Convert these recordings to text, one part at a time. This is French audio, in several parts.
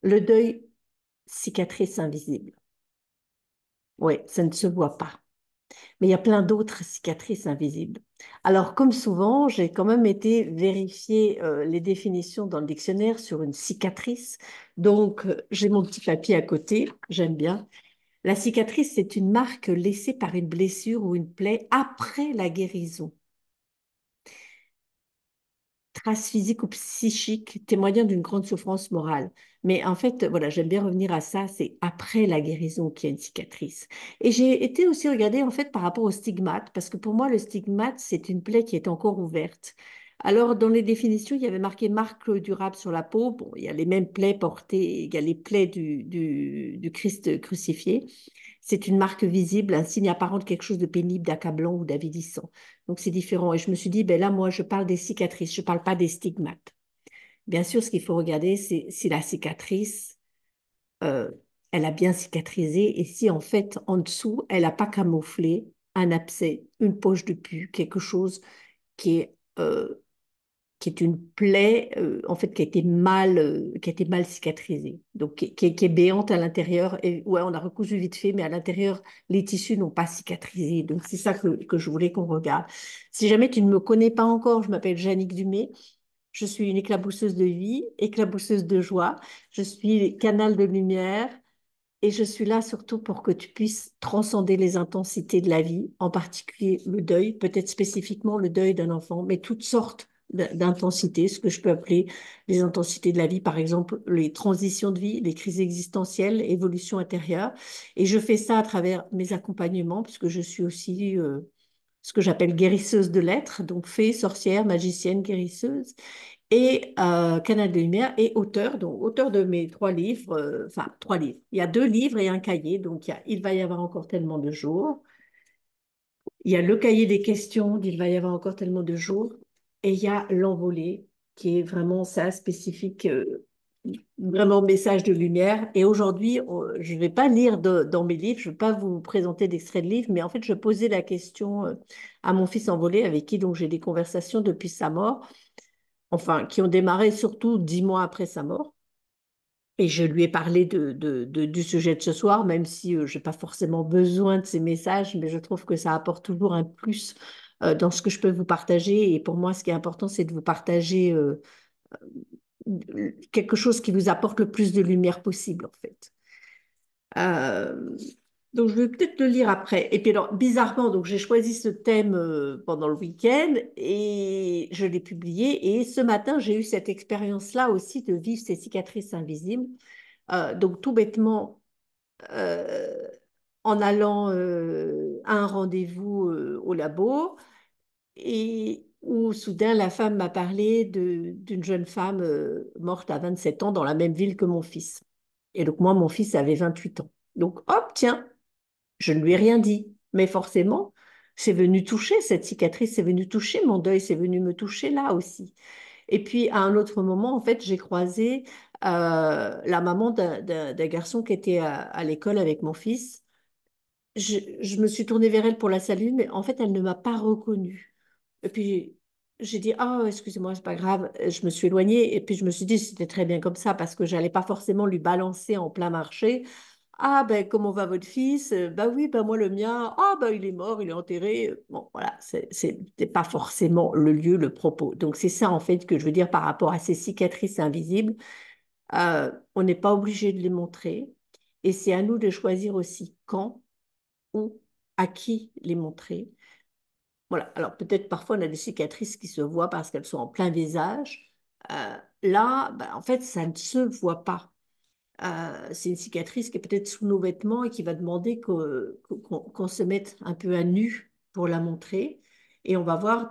Le deuil, cicatrice invisible. Oui, ça ne se voit pas. Mais il y a plein d'autres cicatrices invisibles. Alors, comme souvent, j'ai quand même été vérifier les définitions dans le dictionnaire sur une cicatrice. Donc, j'ai mon petit papier à côté, j'aime bien. La cicatrice, c'est une marque laissée par une blessure ou une plaie après la guérison. Traces physiques ou psychiques témoignant d'une grande souffrance morale. Mais en fait, voilà, j'aime bien revenir à ça, c'est après la guérison qu'il y a une cicatrice. Et j'ai été aussi regarder en fait par rapport au stigmate, parce que pour moi, le stigmate, c'est une plaie qui est encore ouverte. Alors, dans les définitions, il y avait marqué marque durable sur la peau. Bon, il y a les mêmes plaies portées, il y a les plaies du Christ crucifié. C'est une marque visible, un signe apparent de quelque chose de pénible, d'accablant ou d'avilissant. Donc, c'est différent. Et je me suis dit, ben là, moi, je parle des cicatrices, je ne parle pas des stigmates. Bien sûr, ce qu'il faut regarder, c'est si la cicatrice, euh, elle a bien cicatrisé et si, en fait, en dessous, elle n'a pas camouflé un abcès, une poche de pus, quelque chose qui est qui est une plaie en fait qui a été mal cicatrisée, donc qui est béante à l'intérieur. Et ouais, on a recousu vite fait, mais à l'intérieur, les tissus n'ont pas cicatrisé. Donc c'est ça que je voulais qu'on regarde. Si jamais tu ne me connais pas encore, je m'appelle Jannick Dumay. Je suis une éclabousseuse de vie, éclabousseuse de joie. Je suis canal de lumière. Et je suis là surtout pour que tu puisses transcender les intensités de la vie, en particulier le deuil, peut-être spécifiquement le deuil d'un enfant, mais toutes sortes d'intensités, ce que je peux appeler les intensités de la vie, par exemple les transitions de vie, les crises existentielles, évolution intérieure. Et je fais ça à travers mes accompagnements, puisque je suis aussi ce que j'appelle guérisseuse de l'être, donc fée, sorcière, magicienne, guérisseuse et Canal de Lumière et auteur, donc auteur de mes trois livres, enfin trois livres. Il y a deux livres et un cahier, donc il va y avoir encore tellement de jours. Il y a le cahier des questions d'Il va y avoir encore tellement de jours, et il y a l'envolée, qui est vraiment ça, spécifique, vraiment message de lumière. Et aujourd'hui, je ne vais pas lire dans mes livres, je ne vais pas vous présenter d'extraits de livres, mais en fait, je posais la question à mon fils envolé, avec qui donc j'ai des conversations depuis sa mort, enfin, qui ont démarré surtout 10 mois après sa mort. Et je lui ai parlé du sujet de ce soir, même si je n'ai pas forcément besoin de ces messages, mais je trouve que ça apporte toujours un plus dans ce que je peux vous partager. Et pour moi, ce qui est important, c'est de vous partager quelque chose qui vous apporte le plus de lumière possible, en fait. Euh, donc, je vais peut-être le lire après. Et puis, alors, bizarrement, donc j'ai choisi ce thème pendant le week-end et je l'ai publié. Et ce matin, j'ai eu cette expérience-là aussi de vivre ces cicatrices invisibles. Donc, tout bêtement, euh, en allant à un rendez-vous au labo et où soudain la femme m'a parlé d'une jeune femme morte à 27 ans dans la même ville que mon fils. Et donc, moi, mon fils avait 28 ans. Donc, hop, tiens. Je ne lui ai rien dit, mais forcément, c'est venu toucher, cette cicatrice, c'est venu toucher mon deuil, c'est venu me toucher là aussi. Et puis, à un autre moment, en fait, j'ai croisé la maman d'un garçon qui était à l'école avec mon fils. Je me suis tournée vers elle pour la saluer, mais en fait, elle ne m'a pas reconnue. Et puis, j'ai dit, ah, excusez-moi, c'est pas grave. Je me suis éloignée et puis je me suis dit, c'était très bien comme ça parce que j'allais pas forcément lui balancer en plein marché. Ah, ben, comment va votre fils? Bah oui, ben moi, le mien, ah, ben, il est mort, il est enterré. Bon, voilà, c'était pas forcément le lieu, le propos. Donc, c'est ça, en fait, que je veux dire par rapport à ces cicatrices invisibles. On n'est pas obligé de les montrer et c'est à nous de choisir aussi quand, où, à qui les montrer. Voilà. Alors peut-être parfois on a des cicatrices qui se voient parce qu'elles sont en plein visage. Là, ben, en fait, ça ne se voit pas. C'est une cicatrice qui est peut-être sous nos vêtements et qui va demander qu'on se mette un peu à nu pour la montrer. Et on va voir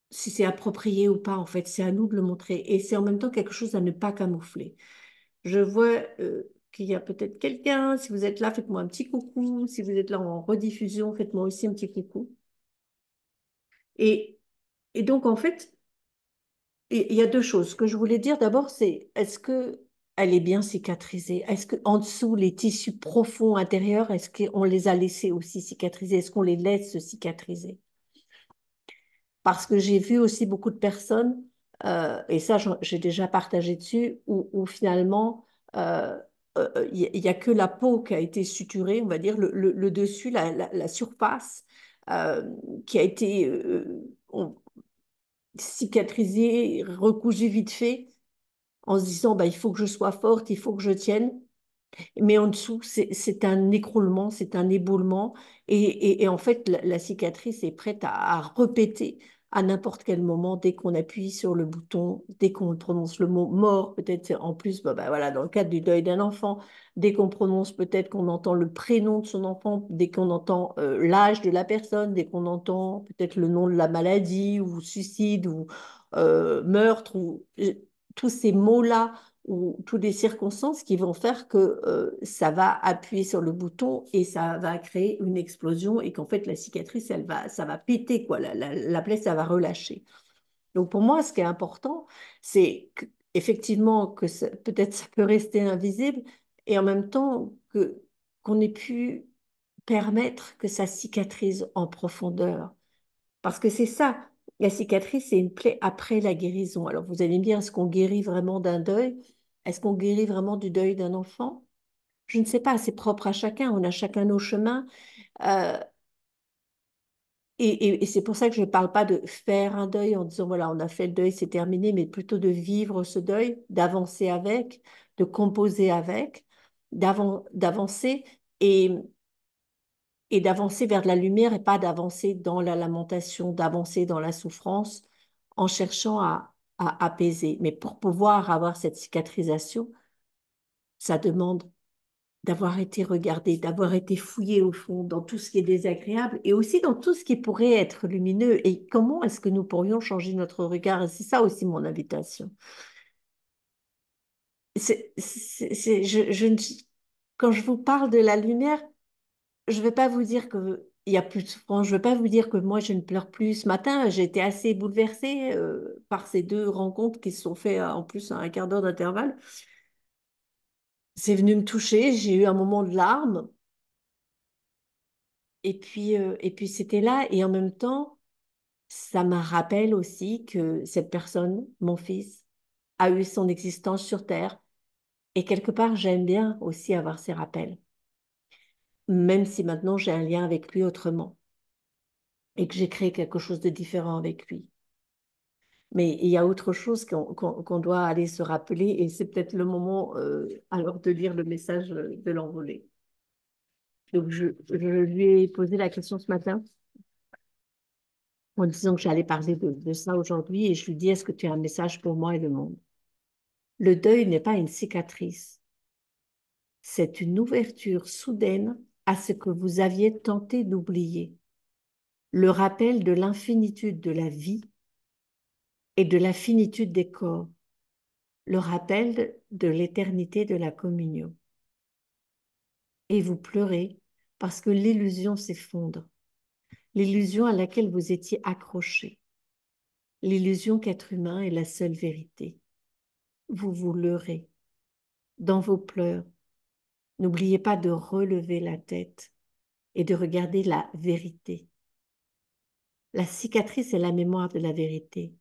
si c'est approprié ou pas, en fait. C'est à nous de le montrer. Et c'est en même temps quelque chose à ne pas camoufler. Je vois qu'il y a peut-être quelqu'un. Si vous êtes là, faites-moi un petit coucou. Si vous êtes là en rediffusion, faites-moi aussi un petit coucou. Et, et donc, en fait, il y a deux choses. Ce que je voulais dire d'abord, c'est est-ce que elle est bien cicatrisée? Est-ce que en dessous, les tissus profonds intérieurs, est-ce qu'on les a laissés aussi cicatriser? Est-ce qu'on les laisse se cicatriser? Parce que j'ai vu aussi beaucoup de personnes, et ça, j'ai déjà partagé dessus, où finalement, euh, il y a que la peau qui a été suturée, on va dire, le dessus, la surface, euh, qui a été cicatrisée, recousue vite fait, en se disant, bah, il faut que je sois forte, il faut que je tienne. Mais en dessous, c'est un écroulement, c'est un éboulement. Et en fait, la cicatrice est prête à repéter à n'importe quel moment, dès qu'on appuie sur le bouton, dès qu'on prononce le mot mort, peut-être en plus, bah, voilà, dans le cadre du deuil d'un enfant, dès qu'on prononce, peut-être qu'on entend le prénom de son enfant, dès qu'on entend l'âge de la personne, dès qu'on entend peut-être le nom de la maladie, ou suicide, ou meurtre, ou tous ces mots-là ou toutes les circonstances qui vont faire que ça va appuyer sur le bouton et ça va créer une explosion et qu'en fait la cicatrice, ça va péter, quoi. La plaie, ça va relâcher. Donc pour moi, ce qui est important, c'est effectivement que peut-être ça peut rester invisible et en même temps qu'on ait pu permettre que ça cicatrise en profondeur. Parce que c'est ça, la cicatrice, c'est une plaie après la guérison. Alors vous allez me dire, est-ce qu'on guérit vraiment d'un deuil? Est-ce qu'on guérit vraiment du deuil d'un enfant? Je ne sais pas, c'est propre à chacun, on a chacun nos chemins. Euh, et c'est pour ça que je ne parle pas de faire un deuil en disant, voilà, on a fait le deuil, c'est terminé, mais plutôt de vivre ce deuil, d'avancer avec, de composer avec, d'avancer. Et et d'avancer vers de la lumière et pas d'avancer dans la lamentation, d'avancer dans la souffrance en cherchant à apaiser. Mais pour pouvoir avoir cette cicatrisation, ça demande d'avoir été regardé, d'avoir été fouillé au fond dans tout ce qui est désagréable et aussi dans tout ce qui pourrait être lumineux. Et comment est-ce que nous pourrions changer notre regard? Et c'est ça aussi mon invitation. Je quand je vous parle de la lumière, je ne vais pas vous dire que il y a plus de souffrance. Je ne veux pas vous dire que moi, je ne pleure plus. Ce matin, j'ai été assez bouleversée par ces deux rencontres qui se sont faites en plus à un quart d'heure d'intervalle. C'est venu me toucher. J'ai eu un moment de larmes. Et puis c'était là. Et en même temps, ça me rappelle aussi que cette personne, mon fils, a eu son existence sur Terre. Et quelque part, j'aime bien aussi avoir ces rappels, même si maintenant j'ai un lien avec lui autrement et que j'ai créé quelque chose de différent avec lui. Mais il y a autre chose qu'on doit aller se rappeler et c'est peut-être le moment alors de lire le message de l'envolée. Donc je lui ai posé la question ce matin en disant que j'allais parler de ça aujourd'hui et je lui dis, est-ce que tu as un message pour moi et le monde? Le deuil n'est pas une cicatrice, c'est une ouverture soudaine à ce que vous aviez tenté d'oublier, le rappel de l'infinitude de la vie et de la finitude des corps, le rappel de l'éternité de la communion. Et vous pleurez parce que l'illusion s'effondre, l'illusion à laquelle vous étiez accroché, l'illusion qu'être humain est la seule vérité. Vous vous leurrez dans vos pleurs. N'oubliez pas de relever la tête et de regarder la vérité. La cicatrice est la mémoire de la vérité.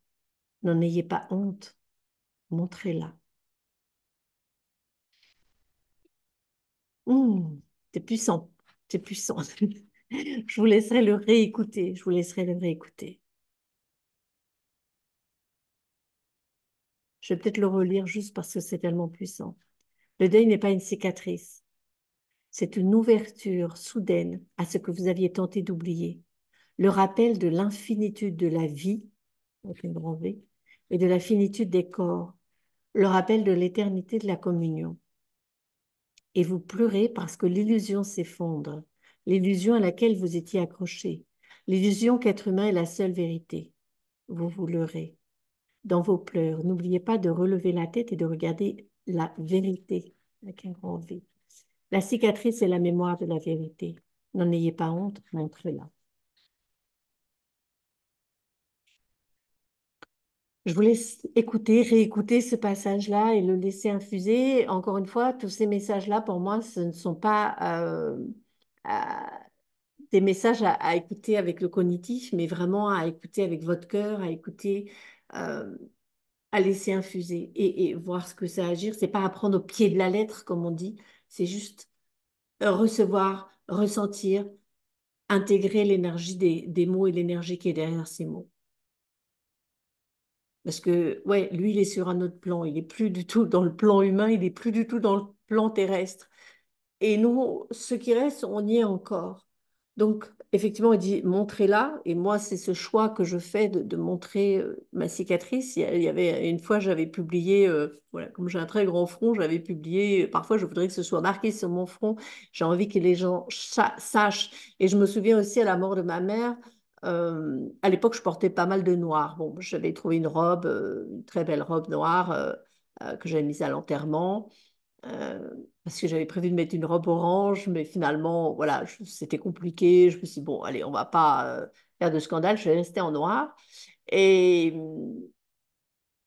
N'en ayez pas honte, montrez-la. Mmh, c'est puissant, c'est puissant. Je vous laisserai le réécouter, je vous laisserai le réécouter. Je vais peut-être le relire juste parce que c'est tellement puissant. Le deuil n'est pas une cicatrice, c'est une ouverture soudaine à ce que vous aviez tenté d'oublier. Le rappel de l'infinitude de la vie, avec une grande V, et de la finitude des corps. Le rappel de l'éternité de la communion. Et vous pleurez parce que l'illusion s'effondre, l'illusion à laquelle vous étiez accroché, l'illusion qu'être humain est la seule vérité. Vous vous leurrez. Dans vos pleurs, n'oubliez pas de relever la tête et de regarder la vérité avec un grand V. La cicatrice est la mémoire de la vérité. N'en ayez pas honte, montrez-la. Je vous laisse écouter, réécouter ce passage-là et le laisser infuser. Encore une fois, tous ces messages-là, pour moi, ce ne sont pas des messages à écouter avec le cognitif, mais vraiment à écouter avec votre cœur, à écouter. euh, à laisser infuser et voir ce que ça agir. C'est pas à prendre au pied de la lettre, comme on dit, c'est juste recevoir, ressentir, intégrer l'énergie des mots et l'énergie qui est derrière ces mots. Parce que, ouais, lui, il est sur un autre plan. Il est plus du tout dans le plan humain, il est plus du tout dans le plan terrestre. Et nous, ceux qui restent, on y est encore. Donc, effectivement, il dit montrez-la. Et moi, c'est ce choix que je fais de montrer ma cicatrice. Il y avait une fois, j'avais publié, voilà, comme j'ai un très grand front, j'avais publié, parfois, je voudrais que ce soit marqué sur mon front. J'ai envie que les gens sachent. Et je me souviens aussi à la mort de ma mère. À l'époque, je portais pas mal de noir. Bon, j'avais trouvé une robe, une très belle robe noire que j'avais mise à l'enterrement euh, parce que j'avais prévu de mettre une robe orange, mais finalement, voilà, c'était compliqué. Je me suis dit, bon, allez, on va pas faire de scandale, je vais rester en noir. Et,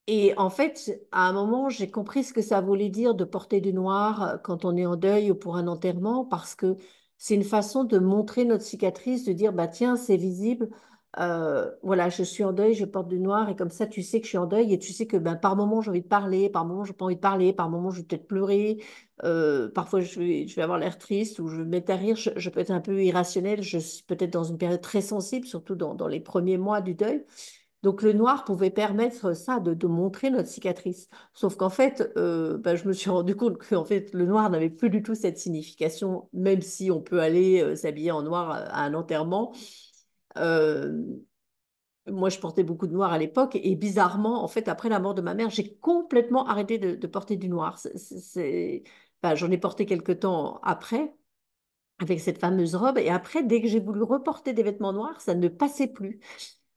et en fait, à un moment, j'ai compris ce que ça voulait dire de porter du noir quand on est en deuil ou pour un enterrement, parce que c'est une façon de montrer notre cicatrice, de dire, bah tiens, c'est visible. Voilà, je suis en deuil, je porte du noir, et comme ça, tu sais que je suis en deuil, et tu sais que ben, par moment, j'ai envie de parler, par moment, j'ai pas envie de parler, par moment, je vais peut-être pleurer, parfois, je vais avoir l'air triste, ou je vais me mettre à rire, je peux être un peu irrationnelle, je suis peut-être dans une période très sensible, surtout dans les premiers mois du deuil. Donc le noir pouvait permettre ça, de montrer notre cicatrice. Sauf qu'en fait, ben, je me suis rendu compte que en fait, le noir n'avait plus du tout cette signification, même si on peut aller s'habiller en noir à un enterrement. Euh, Moi, je portais beaucoup de noir à l'époque et bizarrement, en fait, après la mort de ma mère, j'ai complètement arrêté de porter du noir. Enfin, j'en ai porté quelque temps après avec cette fameuse robe et après, dès que j'ai voulu reporter des vêtements noirs, ça ne passait plus.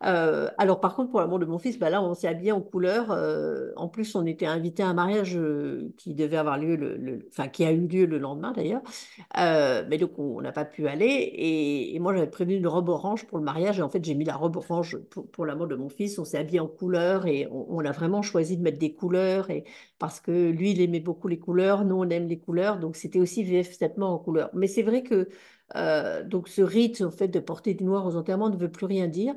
Alors par contre, pour l'amour de mon fils, bah là, on s'est habillé en couleur. En plus, on était invité à un mariage qui devait avoir lieu, enfin qui a eu lieu le lendemain d'ailleurs. Mais donc, on n'a pas pu aller. Et moi, j'avais prévu une robe orange pour le mariage. Et en fait, j'ai mis la robe orange pour l'amour de mon fils. On s'est habillé en couleur et on a vraiment choisi de mettre des couleurs. Et parce que lui, il aimait beaucoup les couleurs. Nous, on aime les couleurs. Donc, c'était aussi vêtements en couleur. Mais c'est vrai que donc ce rite, en fait, de porter du noir aux enterrements ne veut plus rien dire.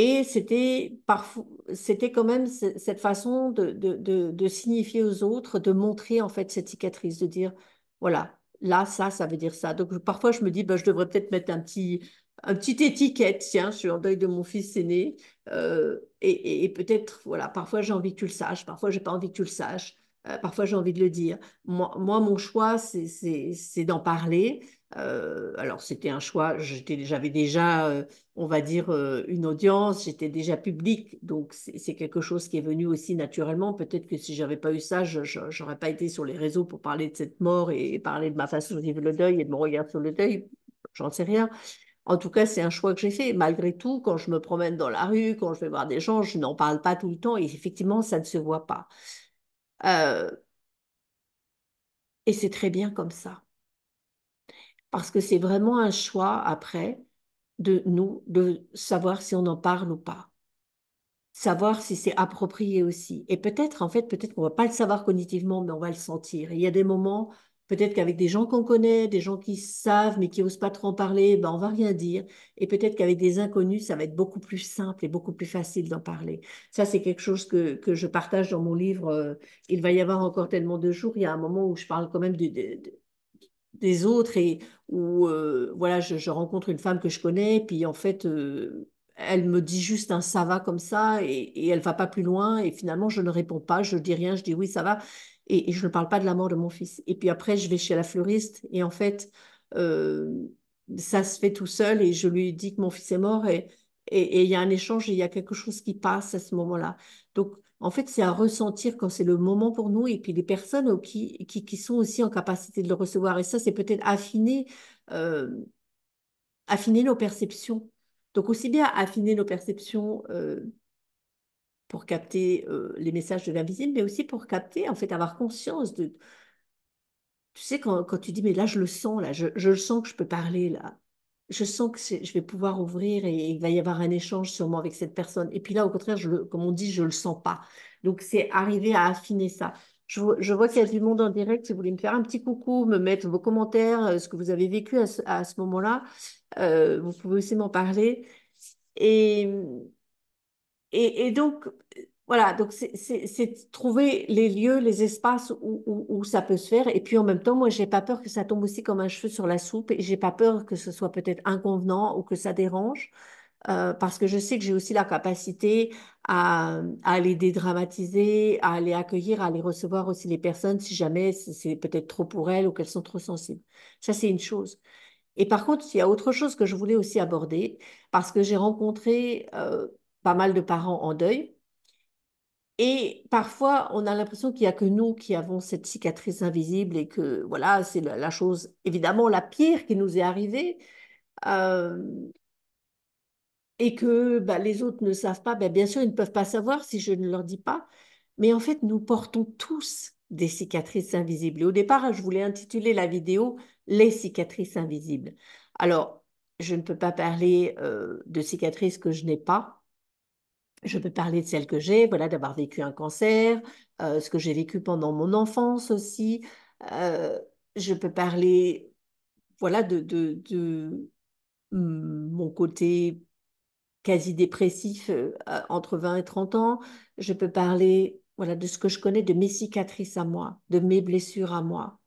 Et c'était parfois, c'était quand même cette façon de signifier aux autres, de montrer en fait cette cicatrice, de dire, voilà, là, ça veut dire ça. Donc parfois, je me dis, bah, je devrais peut-être mettre un petit étiquette, tiens, je suis en deuil de mon fils aîné. Et peut-être, voilà, parfois j'ai envie que tu le saches, parfois j'ai pas envie que tu le saches, parfois j'ai envie de le dire. Moi mon choix, c'est d'en parler. Alors c'était un choix, j'avais déjà on va dire, une audience, j'étais déjà publique, donc c'est quelque chose qui est venu aussi naturellement. Peut-être que si j'avais pas eu ça, je n'aurais pas été sur les réseaux pour parler de cette mort et parler de ma façon de vivre le deuil et de mon regard sur le deuil. J'en sais rien. En tout cas, c'est un choix que j'ai fait. Malgré tout, quand je me promène dans la rue, quand je vais voir des gens, je n'en parle pas tout le temps et effectivement, ça ne se voit pas. Euh, et c'est très bien comme ça, parce que c'est vraiment un choix après de nous, de savoir si on en parle ou pas. Savoir si c'est approprié aussi. Et peut-être, en fait, peut-être qu'on va pas le savoir cognitivement, mais on va le sentir. Et il y a des moments, peut-être qu'avec des gens qu'on connaît, des gens qui savent, mais qui osent pas trop en parler, ben, on va rien dire. Et peut-être qu'avec des inconnus, ça va être beaucoup plus simple et beaucoup plus facile d'en parler. Ça, c'est quelque chose que je partage dans mon livre. Il va y avoir encore tellement de jours. Il y a un moment où je parle quand même des autres et où voilà, je rencontre une femme que je connais, puis en fait, elle me dit juste un ça va comme ça et elle va pas plus loin et finalement je ne réponds pas, je dis rien, je dis oui ça va et je ne parle pas de la mort de mon fils. Et puis après je vais chez la fleuriste et en fait euh, ça se fait tout seul et je lui dis que mon fils est mort et il y a un échange et il y a quelque chose qui passe à ce moment-là. Donc en fait, c'est à ressentir quand c'est le moment pour nous et puis les personnes qui sont aussi en capacité de le recevoir. Et ça, c'est peut-être euh, affiner nos perceptions. Donc aussi bien affiner nos perceptions pour capter les messages de l'invisible, mais aussi pour capter, en fait, avoir conscience de, tu sais, quand tu dis, mais là, je le sens, là, je le sens que je peux parler, là. Je sens que je vais pouvoir ouvrir et il va y avoir un échange sûrement avec cette personne. Et puis là, au contraire, comme on dit, je le sens pas. Donc, c'est arriver à affiner ça. Je vois qu'il y a du monde en direct. Si vous voulez me faire un petit coucou, me mettre vos commentaires, ce que vous avez vécu à ce moment-là, vous pouvez aussi m'en parler. Et, et donc, Voilà, donc c'est trouver les lieux, les espaces où ça peut se faire. Et puis en même temps, moi, j'ai pas peur que ça tombe aussi comme un cheveu sur la soupe. Et j'ai pas peur que ce soit peut-être inconvenant ou que ça dérange. Parce que je sais que j'ai aussi la capacité à aller dédramatiser, à aller accueillir, à aller recevoir aussi les personnes si jamais c'est peut-être trop pour elles ou qu'elles sont trop sensibles. Ça, c'est une chose. Et par contre, il y a autre chose que je voulais aussi aborder, parce que j'ai rencontré pas mal de parents en deuil. Et parfois, on a l'impression qu'il n'y a que nous qui avons cette cicatrice invisible et que voilà, c'est la chose évidemment la pire qui nous est arrivée. Euh, et que bah, les autres ne savent pas, bah, bien sûr, ils ne peuvent pas savoir si je ne leur dis pas. Mais en fait, nous portons tous des cicatrices invisibles. Et au départ, je voulais intituler la vidéo Les cicatrices invisibles. Alors, je ne peux pas parler de cicatrices que je n'ai pas. Je peux parler de celles que j'ai, voilà, d'avoir vécu un cancer, ce que j'ai vécu pendant mon enfance aussi. Euh, je peux parler, voilà, mon côté quasi dépressif entre 20 et 30 ans. Je peux parler, voilà, de ce que je connais, de mes cicatrices à moi, de mes blessures à moi,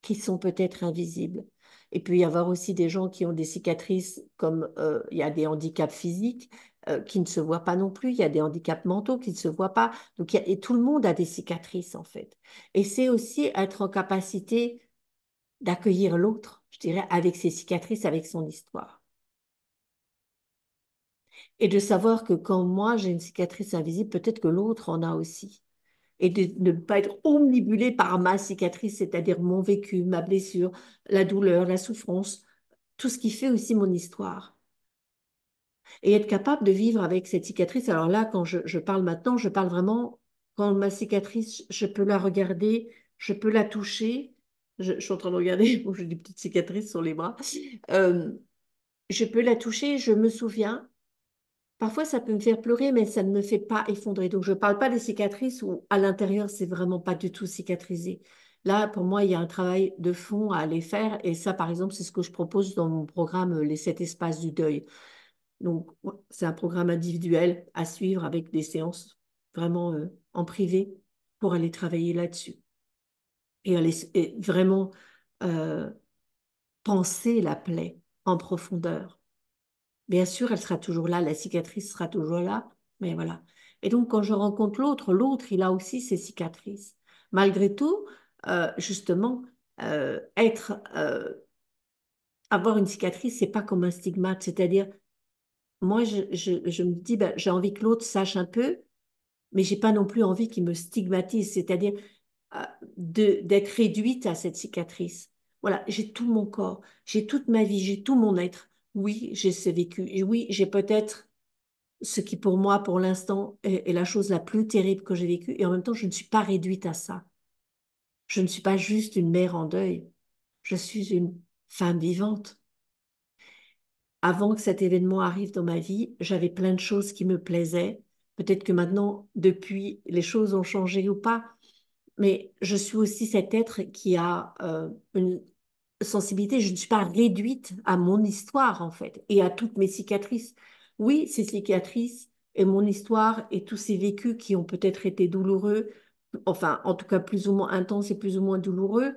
qui sont peut-être invisibles. Et puis, il y avoir aussi des gens qui ont des cicatrices, comme il y a des handicaps physiques qui ne se voient pas non plus, il y a des handicaps mentaux qui ne se voient pas. Donc, et tout le monde a des cicatrices, en fait. Et c'est aussi être en capacité d'accueillir l'autre, je dirais, avec ses cicatrices, avec son histoire. Et de savoir que quand moi j'ai une cicatrice invisible, peut-être que l'autre en a aussi. Et de ne pas être omnibulé par ma cicatrice, c'est-à-dire mon vécu, ma blessure, la douleur, la souffrance, tout ce qui fait aussi mon histoire. Et être capable de vivre avec cette cicatrice. Alors là, quand je parle maintenant, je parle vraiment quand ma cicatrice, je peux la regarder, je peux la toucher. Je suis en train de regarder, bon, j'ai des petites cicatrices sur les bras. Euh, je peux la toucher, je me souviens. Parfois, ça peut me faire pleurer, mais ça ne me fait pas effondrer. Donc, je ne parle pas des cicatrices où à l'intérieur, c'est vraiment pas du tout cicatrisé. Là, pour moi, il y a un travail de fond à aller faire. Et ça, par exemple, c'est ce que je propose dans mon programme Les 7 espaces du deuil. Donc, ouais, c'est un programme individuel à suivre avec des séances vraiment en privé pour aller travailler là-dessus. Et vraiment euh, penser la plaie en profondeur. Bien sûr, elle sera toujours là, la cicatrice sera toujours là, mais voilà. Et donc, quand je rencontre l'autre, l'autre, il a aussi ses cicatrices. Malgré tout, justement, avoir une cicatrice, c'est pas comme un stigmate. C'est-à-dire, moi, je me dis, ben, j'ai envie que l'autre sache un peu, mais j'ai pas non plus envie qu'il me stigmatise. C'est-à-dire, euh, d'être réduite à cette cicatrice. Voilà, j'ai tout mon corps, j'ai toute ma vie, j'ai tout mon être. Oui, j'ai ce vécu. Et oui, j'ai peut-être ce qui pour moi, pour l'instant, est la chose la plus terrible que j'ai vécue. Et en même temps, je ne suis pas réduite à ça. Je ne suis pas juste une mère en deuil. Je suis une femme vivante. Avant que cet événement arrive dans ma vie, j'avais plein de choses qui me plaisaient. Peut-être que maintenant, depuis, les choses ont changé ou pas. Mais je suis aussi cet être qui a une sensibilité. Je ne suis pas réduite à mon histoire, en fait, et à toutes mes cicatrices. Oui, ces cicatrices et mon histoire et tous ces vécus qui ont peut-être été douloureux, enfin, en tout cas plus ou moins intenses et plus ou moins douloureux,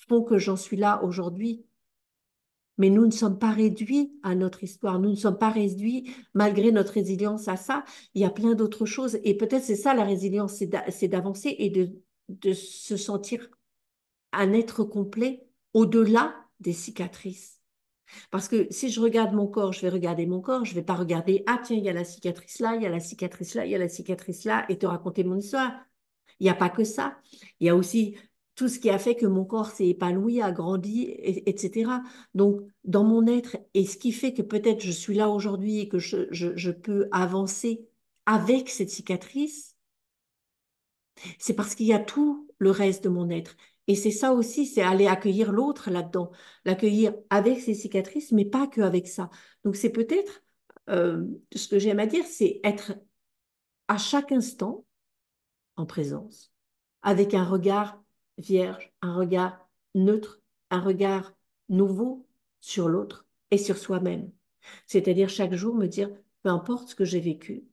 font que j'en suis là aujourd'hui. Mais nous ne sommes pas réduits à notre histoire, nous ne sommes pas réduits, malgré notre résilience à ça. Il y a plein d'autres choses. Et peut-être c'est ça la résilience, c'est d'avancer et de se sentir un être complet au-delà des cicatrices. Parce que si je regarde mon corps, je vais regarder mon corps, je ne vais pas regarder, ah tiens, il y a la cicatrice là, il y a la cicatrice là, il y a la cicatrice là, et te raconter mon histoire. Il n'y a pas que ça. Il y a aussi tout ce qui a fait que mon corps s'est épanoui, a grandi, etc. Donc, dans mon être, et ce qui fait que peut-être je suis là aujourd'hui et que je peux avancer avec cette cicatrice, c'est parce qu'il y a tout le reste de mon être. Et c'est ça aussi, c'est aller accueillir l'autre là-dedans, l'accueillir avec ses cicatrices, mais pas que avec ça. Donc, c'est peut-être ce que j'aime à dire, c'est être à chaque instant en présence, avec un regard vierge, un regard neutre, un regard nouveau sur l'autre et sur soi-même. C'est-à-dire chaque jour me dire, peu importe ce que j'ai vécu,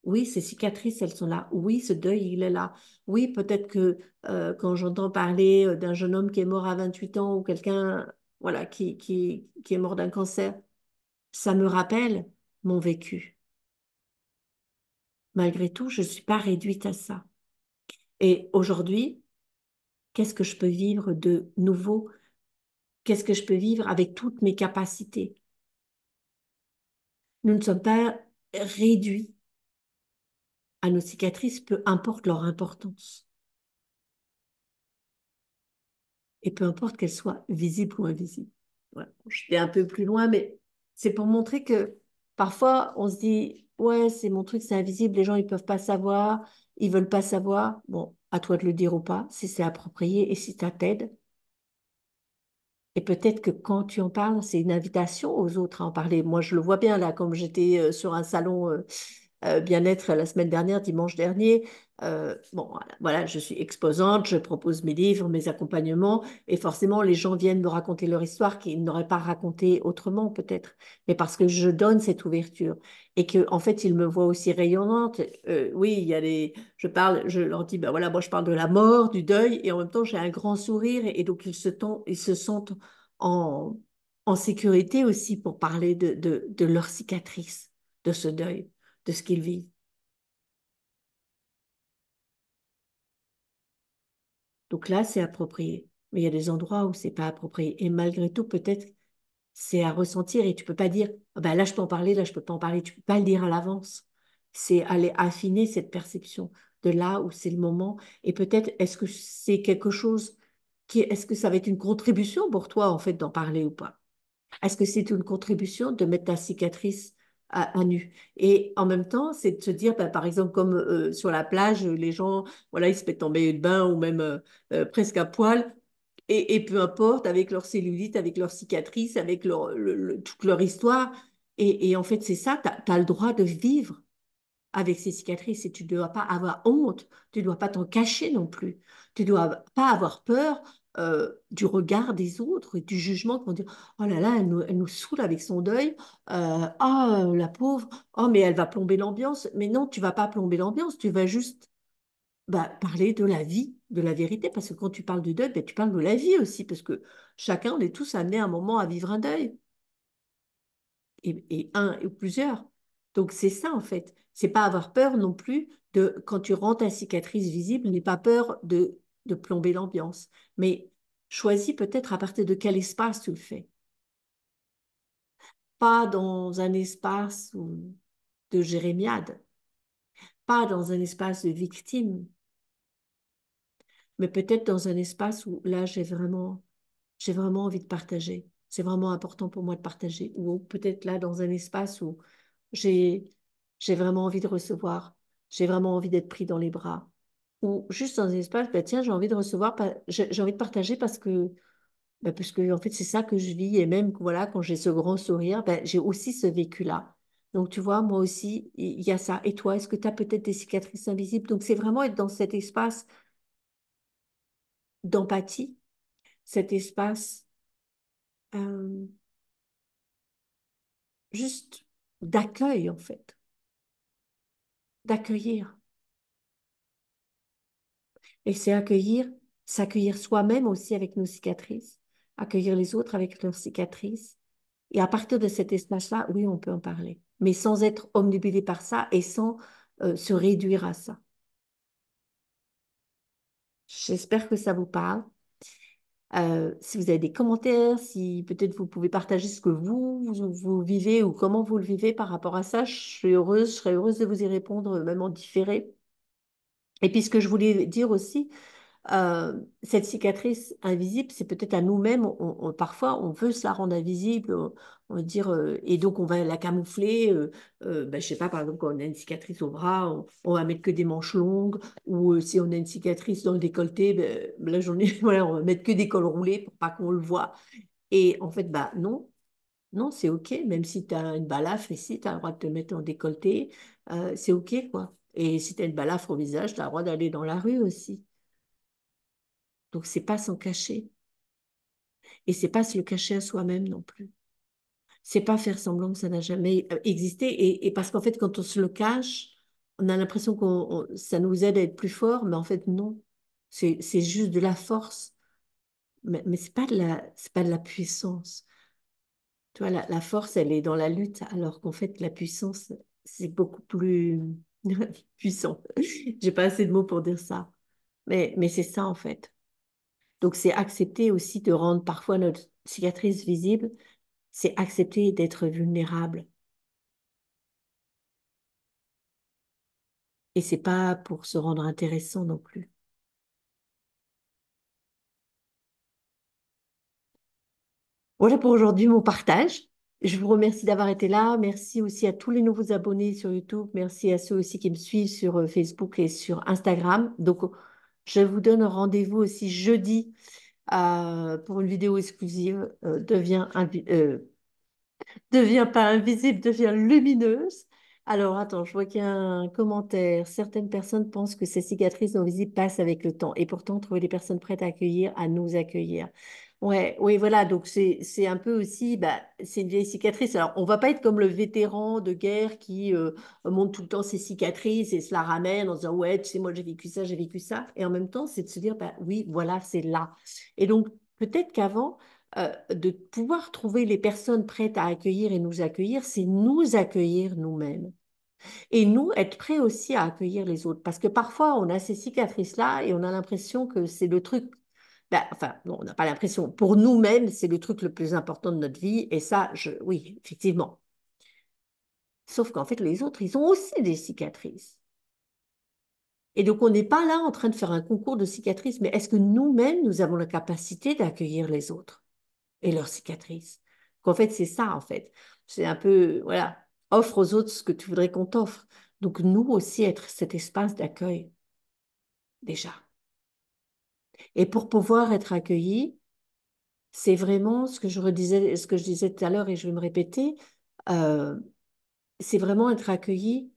Oui, ces cicatrices, elles sont là. Oui, ce deuil, il est là. Oui, peut-être que quand j'entends parler d'un jeune homme qui est mort à 28 ans ou quelqu'un, voilà, qui est mort d'un cancer, ça me rappelle mon vécu. Malgré tout, je ne suis pas réduite à ça. Et aujourd'hui, qu'est-ce que je peux vivre de nouveau? Qu'est-ce que je peux vivre avec toutes mes capacités? Nous ne sommes pas réduits à nos cicatrices, peu importe leur importance. Et peu importe qu'elles soient visibles ou invisibles. Voilà. Bon, je vais un peu plus loin, mais c'est pour montrer que parfois on se dit, ouais, c'est mon truc, c'est invisible, les gens ils peuvent pas savoir, ils veulent pas savoir. Bon, à toi de le dire ou pas, si c'est approprié et si ça t'aide. Et peut-être que quand tu en parles, c'est une invitation aux autres à en parler. Moi, je le vois bien là, comme j'étais sur un salon bien-être la semaine dernière, dimanche dernier. Bon, voilà, je suis exposante, je propose mes livres, mes accompagnements, et forcément, les gens viennent me raconter leur histoire qu'ils n'auraient pas racontée autrement, peut-être, mais parce que je donne cette ouverture et que, en fait, ils me voient aussi rayonnante. Oui, il y a des, je parle, je leur dis, ben voilà, moi, je parle de la mort, du deuil, et en même temps, j'ai un grand sourire, et donc ils se sentent en, en sécurité aussi pour parler de leur cicatrice, de ce deuil, de ce qu'ils vivent. Donc là, c'est approprié. Mais il y a des endroits où c'est pas approprié. Et malgré tout, peut-être, c'est à ressentir et tu peux pas dire, ah ben là, je peux en parler, là, je peux pas en parler. Tu peux pas le dire à l'avance. C'est aller affiner cette perception de là où c'est le moment. Et peut-être, est-ce que c'est quelque chose est-ce que ça va être une contribution pour toi, en fait, d'en parler ou pas? Est-ce que c'est une contribution de mettre ta cicatrice à nu? Et en même temps, c'est de se dire, bah, par exemple, comme sur la plage, les gens, voilà, ils se mettent en maillot de bain ou même presque à poil. Et peu importe, avec leur cellulite, avec leurs cicatrices, avec toute leur histoire. Et en fait, c'est ça, tu as le droit de vivre avec ces cicatrices et tu ne dois pas avoir honte, tu ne dois pas t'en cacher non plus. Tu ne dois pas avoir peur du regard des autres et du jugement qui vont dire, oh là là, elle nous saoule avec son deuil, ah, la pauvre, oh, mais elle va plomber l'ambiance. Mais non, tu vas pas plomber l'ambiance, tu vas juste bah, parler de la vie, de la vérité, parce que quand tu parles du deuil, ben, tu parles de la vie aussi, parce que chacun, on est tous amenés à un moment à vivre un deuil et un ou plusieurs. Donc c'est ça en fait. C'est pas avoir peur non plus de quand tu rends ta cicatrice visible, n'aie pas peur de plomber l'ambiance. Mais choisis peut-être à partir de quel espace tu le fais. Pas dans un espace de jérémiade, pas dans un espace de victime, mais peut-être dans un espace où là j'ai vraiment envie de partager. C'est vraiment important pour moi de partager. Ou peut-être là dans un espace où J'ai, j'ai vraiment envie de recevoir. J'ai vraiment envie d'être pris dans les bras. Ou juste dans un espace, ben tiens, j'ai envie de recevoir, j'ai envie de partager parce que en fait, c'est ça que je vis. Et même, voilà, quand j'ai ce grand sourire, ben, j'ai aussi ce vécu-là. Donc, tu vois, moi aussi, il y a ça. Et toi, est-ce que tu as peut-être des cicatrices invisibles? Donc, c'est vraiment être dans cet espace d'empathie, cet espace euh, juste d'accueil, en fait, d'accueillir. Et c'est accueillir, s'accueillir soi-même aussi avec nos cicatrices, accueillir les autres avec leurs cicatrices. Et à partir de cet espace-là, oui, on peut en parler, mais sans être omnibulé par ça et sans se réduire à ça. J'espère que ça vous parle. Si vous avez des commentaires, si peut-être vous pouvez partager ce que vous vivez ou comment vous le vivez par rapport à ça, je serais heureuse de vous y répondre, même en différé. Et puis ce que je voulais dire aussi, cette cicatrice invisible, c'est peut-être à nous-mêmes, parfois on veut se la rendre invisible, on veut dire, et donc on va la camoufler. Ben, je sais pas, par exemple, quand on a une cicatrice au bras, on va mettre que des manches longues, ou si on a une cicatrice dans le décolleté, ben, la journée, voilà, on va mettre que des cols roulés pour pas qu'on le voit. Et en fait, bah non, non, c'est OK, même si tu as une balafre ici, tu as le droit de te mettre en décolleté, c'est OK, quoi. Et si tu as une balafre au visage, tu as le droit d'aller dans la rue aussi. Donc, c'est pas s'en cacher. Et c'est pas se le cacher à soi-même non plus. C'est pas faire semblant que ça n'a jamais existé. Et parce qu'en fait, quand on se le cache, on a l'impression ça nous aide à être plus fort, mais en fait, non. C'est juste de la force. Mais c'est pas de la puissance. Tu vois, la force, elle est dans la lutte, alors qu'en fait, la puissance, c'est beaucoup plus puissant. J'ai pas assez de mots pour dire ça. Mais c'est ça, en fait. Donc, c'est accepter aussi de rendre parfois notre cicatrice visible. C'est accepter d'être vulnérable. Et c'est pas pour se rendre intéressant non plus. Voilà pour aujourd'hui mon partage. Je vous remercie d'avoir été là. Merci aussi à tous les nouveaux abonnés sur YouTube. Merci à ceux aussi qui me suivent sur Facebook et sur Instagram. Donc, je vous donne rendez-vous aussi jeudi pour une vidéo exclusive. Devient pas invisible, devient lumineuse. Alors, attends, je vois qu'il y a un commentaire. Certaines personnes pensent que ces cicatrices non visibles passent avec le temps et pourtant trouver des personnes prêtes à nous accueillir. Ouais, oui, voilà. Donc, c'est un peu aussi, bah, c'est une vieille cicatrice. Alors, on va pas être comme le vétéran de guerre qui montre tout le temps ses cicatrices et se la ramène en disant, ouais, tu sais, moi, j'ai vécu ça, j'ai vécu ça. Et en même temps, c'est de se dire, bah, oui, voilà, c'est là. Et donc, peut-être qu'avant, de pouvoir trouver les personnes prêtes à accueillir et nous accueillir, c'est nous accueillir nous-mêmes. Et nous, être prêts aussi à accueillir les autres. Parce que parfois, on a ces cicatrices-là et on a l'impression que c'est le truc, ben, enfin, non, on n'a pas l'impression. Pour nous-mêmes, c'est le truc le plus important de notre vie. Et ça, oui, effectivement. Sauf qu'en fait, les autres, ils ont aussi des cicatrices. Et donc, on n'est pas là en train de faire un concours de cicatrices, mais est-ce que nous-mêmes, nous avons la capacité d'accueillir les autres et leurs cicatrices? Qu'en fait, c'est ça, en fait. C'est un peu, voilà, offre aux autres ce que tu voudrais qu'on t'offre. Donc, nous aussi, être cet espace d'accueil, déjà. Et pour pouvoir être accueilli, c'est vraiment ce que je redisais, ce que je disais tout à l'heure et je vais me répéter, euh, c'est vraiment être accueilli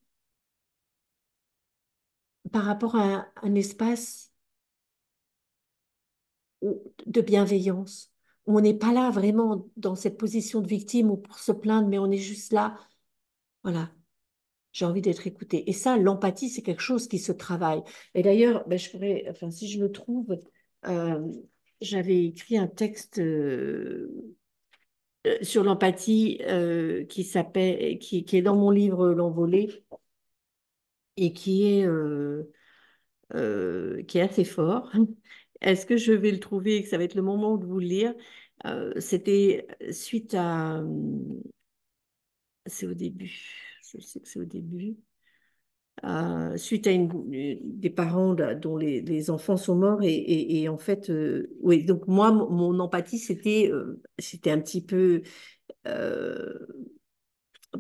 par rapport à un espace de bienveillance, où on n'est pas là vraiment dans cette position de victime ou pour se plaindre, mais on est juste là, voilà, j'ai envie d'être écoutée. Et ça, l'empathie, c'est quelque chose qui se travaille. Et d'ailleurs, ben, je pourrais, enfin, si je le trouve, euh, j'avais écrit un texte sur l'empathie qui s'appelle, qui est dans mon livre L'Envolée et qui est assez fort. Est-ce que je vais le trouver et que ça va être le moment de vous le lire? C'était suite à... C'est au début. Je sais que c'est au début. Suite à des parents dont les enfants sont morts et en fait oui donc moi mon empathie c'était un petit peu euh,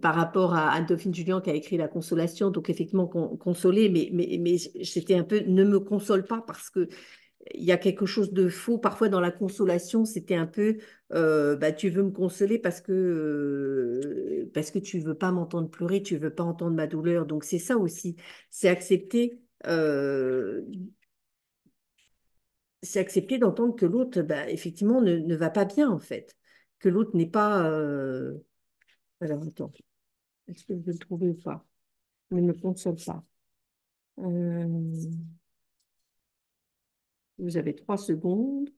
par rapport à Anne-Dauphine Julien qui a écrit La Consolation, donc effectivement consoler, mais c'était un peu ne me console pas parce que il y a quelque chose de faux parfois dans la consolation, c'était un peu bah, tu veux me consoler parce que tu veux pas m'entendre pleurer, tu veux pas entendre ma douleur, donc c'est ça aussi, c'est accepter c'est accepter d'entendre que l'autre bah, effectivement ne va pas bien en fait, que l'autre n'est pas alors attends, est-ce que je vais le trouver ou pas? Ne me console pas. Euh, Vous avez 3 secondes.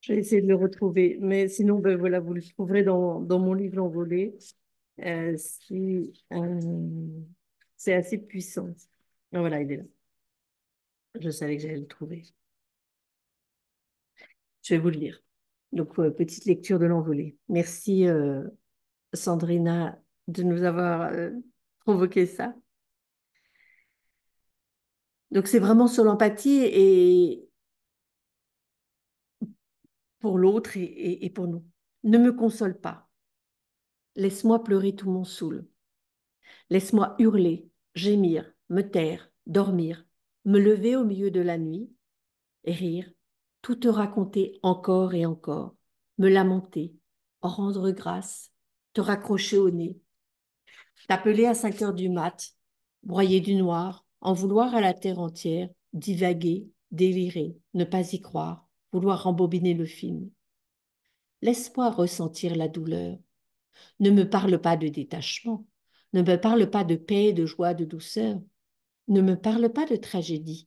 Je vais essayer de le retrouver. Mais sinon, ben voilà, vous le trouverez dans mon livre L'Envolée. Euh, c'est c'est assez puissant. Ah, voilà, il est là. Je savais que j'allais le trouver. Je vais vous le lire. Donc, petite lecture de L'Envolée. Merci, Sandrina, de nous avoir provoqué ça. Donc, c'est vraiment sur l'empathie et pour l'autre et pour nous. Ne me console pas. Laisse-moi pleurer tout mon saoul. Laisse-moi hurler, gémir, me taire, dormir, me lever au milieu de la nuit et rire, tout te raconter encore et encore, me lamenter, en rendre grâce, te raccrocher au nez, t'appeler à 5 heures du mat, broyer du noir, en vouloir à la terre entière, divaguer, délirer, ne pas y croire, vouloir rembobiner le film. Laisse-moi ressentir la douleur. Ne me parle pas de détachement. Ne me parle pas de paix, de joie, de douceur. Ne me parle pas de tragédie.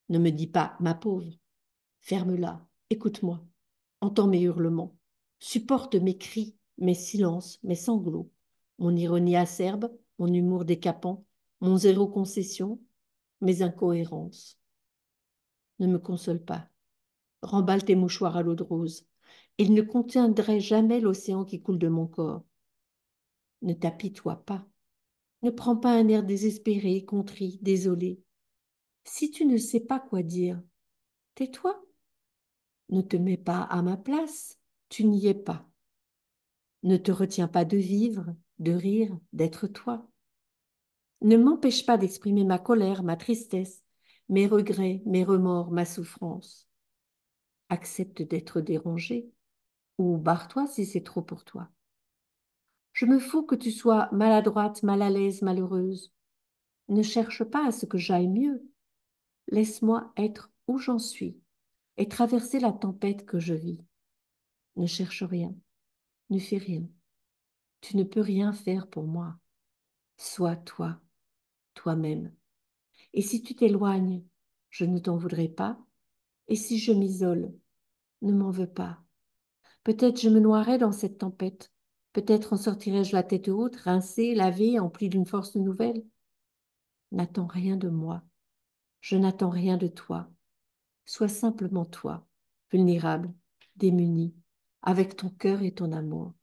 Ne me dis pas, ma pauvre, ferme-la, écoute-moi, entends mes hurlements, supporte mes cris, mes silences, mes sanglots, mon ironie acerbe, mon humour décapant, mon zéro concession, mes incohérences. Ne me console pas. Remballe tes mouchoirs à l'eau de rose. Ils ne contiendraient jamais l'océan qui coule de mon corps. Ne t'apitoie pas. Ne prends pas un air désespéré, contrit, désolé. Si tu ne sais pas quoi dire, tais-toi. Ne te mets pas à ma place. Tu n'y es pas. Ne te retiens pas de vivre, de rire, d'être toi. Ne m'empêche pas d'exprimer ma colère, ma tristesse, mes regrets, mes remords, ma souffrance. Accepte d'être dérangé ou barre-toi si c'est trop pour toi. Je me fous que tu sois maladroite, mal à l'aise, malheureuse. Ne cherche pas à ce que j'aille mieux. Laisse-moi être où j'en suis et traverser la tempête que je vis. Ne cherche rien, ne fais rien. Tu ne peux rien faire pour moi. Sois toi, toi-même. Et si tu t'éloignes, je ne t'en voudrais pas. Et si je m'isole, ne m'en veux pas. Peut-être je me noierai dans cette tempête. Peut-être en sortirai-je la tête haute, rincée, lavée, emplie d'une force nouvelle. N'attends rien de moi. Je n'attends rien de toi. Sois simplement toi, vulnérable, démuni, avec ton cœur et ton amour.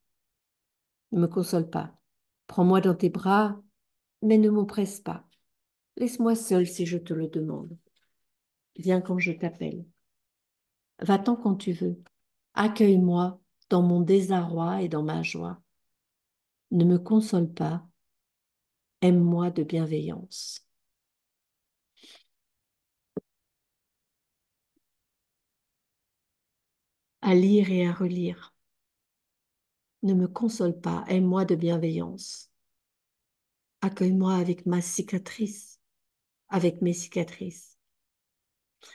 Ne me console pas. Prends-moi dans tes bras, mais ne m'oppresse pas. Laisse-moi seule si je te le demande. Viens quand je t'appelle. Va-t'en quand tu veux. Accueille-moi dans mon désarroi et dans ma joie. Ne me console pas. Aime-moi de bienveillance. À lire et à relire. Ne me console pas. Aime-moi de bienveillance. Accueille-moi avec ma cicatrice, avec mes cicatrices.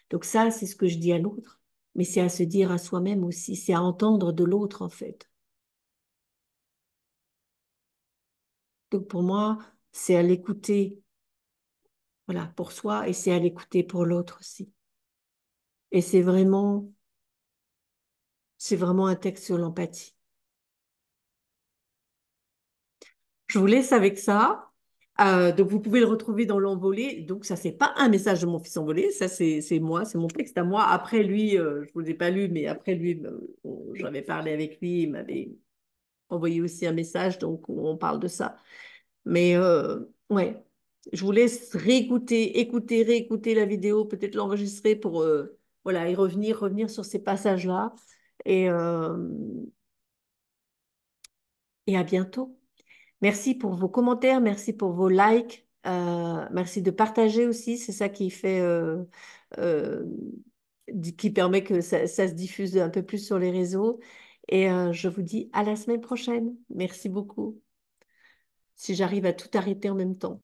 Donc ça, c'est ce que je dis à l'autre, mais c'est à se dire à soi-même aussi, c'est à entendre de l'autre en fait. Donc pour moi, c'est à l'écouter, voilà, pour soi et c'est à l'écouter pour l'autre aussi. Et c'est vraiment un texte sur l'empathie. Je vous laisse avec ça. Donc vous pouvez le retrouver dans l'envolée. Donc ça, c'est pas un message de mon fils envolé, ça c'est moi, c'est mon texte à moi. Après lui, je vous l'ai pas lu, mais après lui, j'avais parlé avec lui, il m'avait envoyé aussi un message, donc on parle de ça. Mais ouais, je vous laisse réécouter, écouter, réécouter la vidéo, peut-être l'enregistrer pour voilà, y revenir sur ces passages-là. Et, euh, et à bientôt. Merci pour vos commentaires, merci pour vos likes, merci de partager aussi, c'est ça qui fait, euh, qui permet que ça se diffuse un peu plus sur les réseaux. Et je vous dis à la semaine prochaine. Merci beaucoup. Si j'arrive à tout arrêter en même temps.